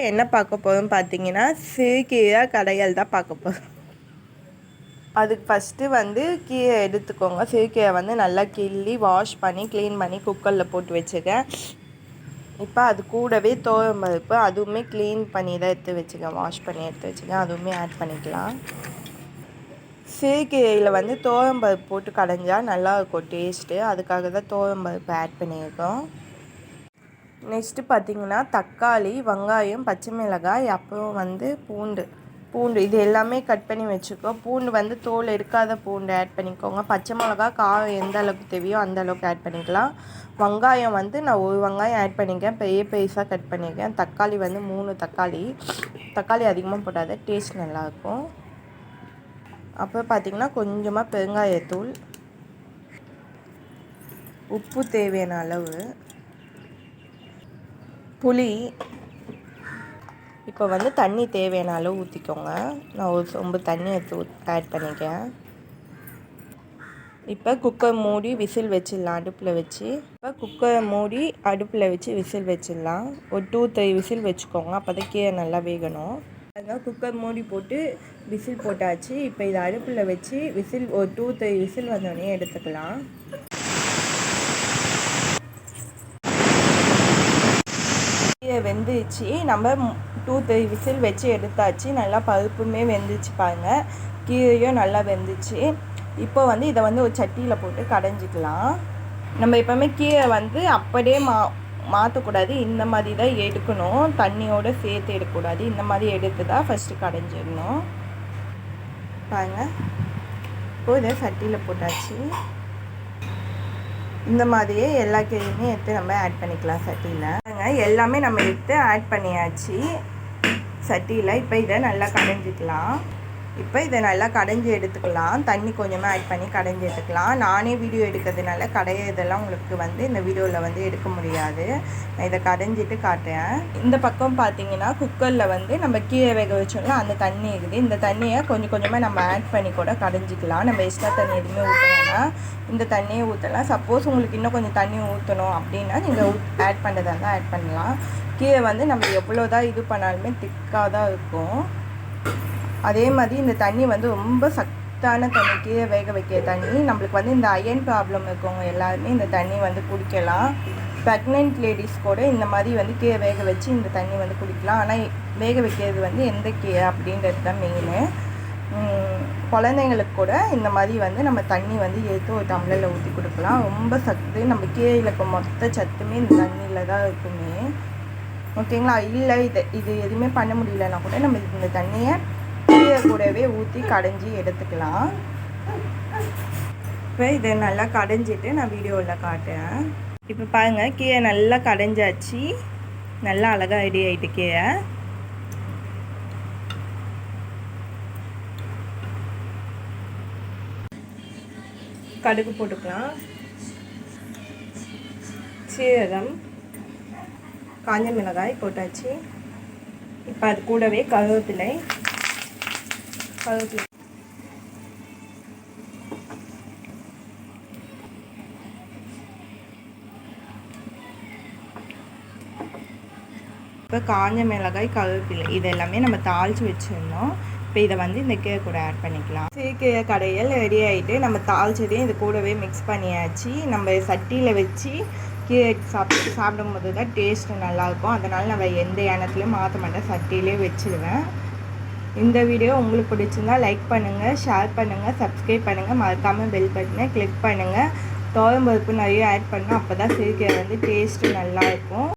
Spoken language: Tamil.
என்ன பார்க்க போகிறோம் பார்த்தீங்கன்னா, சிறுகீரை கடையல் தான் பார்க்க போகிறோம். அதுக்கு ஃபஸ்ட்டு வந்து கீரை எடுத்துக்கோங்க. சிறுகீரை வந்து நல்லா கிள்ளி வாஷ் பண்ணி க்ளீன் பண்ணி குக்கரில் போட்டு வச்சுக்கேன். இப்போ அது கூடவே பருப்பு அதுவுமே க்ளீன் பண்ணி தான் எடுத்து வச்சுக்கேன், வாஷ் பண்ணி எடுத்து வச்சுக்கேன். அதுவுமே ஆட் பண்ணிக்கலாம். சிறுகீரையில் வந்து பருப்பு போட்டு கடைஞ்சால் நல்லாயிருக்கும் டேஸ்ட்டு. அதுக்காக தான் பருப்பு ஆட் பண்ணியிருக்கோம். நெக்ஸ்ட்டு பார்த்திங்கன்னா தக்காளி, வெங்காயம், பச்சை மிளகாய், அப்புறம் வந்து பூண்டு இது எல்லாமே கட் பண்ணி வச்சுக்கோ. பூண்டு வந்து தோல் எடுக்காத பூண்டு ஆட் பண்ணிக்கோங்க. பச்சை மிளகா காரம் எந்த அளவுக்கு தேவையோ அந்த அளவுக்கு ஆட் பண்ணிக்கலாம். வெங்காயம் வந்து நான் ஒரு வெங்காயம் ஆட் பண்ணியிருக்கேன், பெருசாக கட் பண்ணியிருக்கேன். தக்காளி வந்து 3 தக்காளி அதிகமாக போட்டாத டேஸ்ட் நல்லாயிருக்கும். அப்புறம் பார்த்திங்கன்னா கொஞ்சமாக பெருங்காயத்தூள், உப்பு தேவையான அளவு, புளி. இப்போ வந்து தண்ணி தேவையான அளவு ஊற்றிக்கோங்க. நான் ஒரு சொம்பு தண்ணி எடுத்து ஆட் பண்ணிக்கேன். இப்போ குக்கர் மூடி விசில் வச்சிடலாம் அடுப்பில் வச்சு. இப்போ குக்கரை மூடி அடுப்பில் வச்சு விசில் வச்சிடலாம். ஒரு 2-3 விசில் வச்சுக்கோங்க, அப்போ தான் கீரை நல்லா வேகணும். அதனால் குக்கர் மூடி போட்டு விசில் போட்டாச்சு. இப்போ இதை அடுப்பில் வச்சு விசில் ஒரு 2-3 விசில் வந்தோடனே எடுத்துக்கலாம். கீரை வெந்துச்சு. நம்ம 2-3 விசில் வச்சு எடுத்தாச்சு. நல்லா பருப்புமே வெந்துச்சு பாருங்கள். கீரையும் நல்லா வெந்துச்சு. இப்போ வந்து இதை வந்து ஒரு சட்டியில் போட்டு கடைஞ்சிக்கலாம். நம்ம எப்போவுமே கீரை வந்து அப்படியே மாற்றக்கூடாது, இந்த மாதிரி தான் எடுக்கணும். தண்ணியோடு சேர்த்து எடுக்கக்கூடாது. இந்த மாதிரி எடுத்து தான் ஃபஸ்ட்டு கடைஞ்சிடணும் பாருங்கள். இப்போ இதை சட்டியில் போட்டாச்சு. இந்த மாதிரியே எல்லா கீரையுமே எடுத்து நம்ம ஆட் பண்ணிக்கலாம் சட்டியில். எல்லாமே நம்ம எடுத்து ஆட் பண்ணியாச்சு சட்டியில். இப்போ இதை நல்லா கடைஞ்சிக்கலாம். இப்போ இதை நல்லா கடைஞ்சி எடுத்துக்கலாம். தண்ணி கொஞ்சமாக ஆட் பண்ணி கடைஞ்சி எடுத்துக்கலாம். நானே வீடியோ எடுக்கிறதுனால இதெல்லாம் உங்களுக்கு வந்து இந்த வீடியோவில் வந்து எடுக்க முடியாது. நான் இதை கடைஞ்சிட்டு காட்டுறேன். இந்த பக்கம் பார்த்தீங்கன்னா குக்கரில் வந்து நம்ம கீரை வேக வச்சோம்னா அந்த தண்ணி இருக்குது. இந்த தண்ணியை கொஞ்சம் கொஞ்சமாக நம்ம ஆட் பண்ணி கூட கடைஞ்சிக்கலாம். நம்ம எக்ஸ்ட்ரா தண்ணி எதுவுமே ஊற்றணும்னா இந்த தண்ணியை ஊற்றலாம். சப்போஸ் உங்களுக்கு இன்னும் கொஞ்சம் தண்ணி ஊற்றணும் அப்படின்னா நீங்கள் ஆட் பண்ணுறதா இருந்தால் ஆட் பண்ணலாம். கீரை வந்து நம்ம எவ்வளோ தான் இது பண்ணாலுமே திக்காக தான் இருக்கும். அதே மாதிரி இந்த தண்ணி வந்து ரொம்ப சத்தான தண்ணி, கீரை வேக வைக்கிற தண்ணி. நம்மளுக்கு வந்து இந்த அயன் ப்ராப்ளம் இருக்கவங்க எல்லாருமே இந்த தண்ணி வந்து குடிக்கலாம். ப்ரெக்னென்ட் லேடிஸ் கூட இந்த மாதிரி வந்து கீரை வேக வச்சு இந்த தண்ணி வந்து குடிக்கலாம். ஆனால் வேக வைக்கிறது வந்து எந்த கீரை அப்படின்றது தான் மெயின். குழந்தைங்களுக்கு கூட இந்த மாதிரி வந்து நம்ம தண்ணி வந்து எடுத்து ஒரு டம்ளரில் ஊற்றி கொடுக்கலாம். ரொம்ப சத்து. நம்ம கீரையில் இருக்க மொத்த சத்துமே இந்த தண்ணியில் தான் இருக்குமே. ஓகேங்களா? இல்லை இது எதுவுமே பண்ண முடியலன்னா கூட நம்ம இந்த தண்ணியை கீரை கூடவே ஊற்றி கடைஞ்சி எடுத்துக்கலாம். இப்போ இதை நல்லா கடைஞ்சிட்டு நான் வீடியோவில் காட்டுறேன். இப்போ பாருங்கள், கீரை நல்லா கடைஞ்சாச்சு. நல்லா அழகாக ரெடி ஆகிட்டு கீரை. கடுகு போட்டுக்கலாம், சீரகம், காஞ்ச மிளகாய் போட்டாச்சு. இப்போ அது கூடவே கருவேப்பிலை இப்போ காஞ்ச மிளகாய், கருவேப்பிலை இது எல்லாமே நம்ம தாளித்து வச்சுருந்தோம். இப்போ இதை வந்து இந்த கீரை கூட ஆட் பண்ணிக்கலாம். சிறுகீரை கடையல் ரெடி ஆகிட்டு நம்ம தாளிச்சதையும் இது கூடவே மிக்ஸ் பண்ணியாச்சு. நம்ம சட்டியில் வச்சு கீரை சாப்பிடும்போது தான் டேஸ்ட்டு நல்லாயிருக்கும். அதனால் நம்ம எந்த எண்ணத்துலையும் மாற்ற மாட்டேன், சட்டியிலே வச்சுருவேன். இந்த வீடியோ உங்களுக்கு பிடிச்சிருந்தா லைக் பண்ணுங்கள், ஷேர் பண்ணுங்கள், சப்ஸ்கிரைப் பண்ணுங்கள். மறக்காமல் பெல் பட்டனை கிளிக் பண்ணுங்கள். பருப்பு நிறைய ஆட் பண்ணால் அப்போ தான் சிறுகீரை வந்து டேஸ்ட்டு நல்லாயிருக்கும்.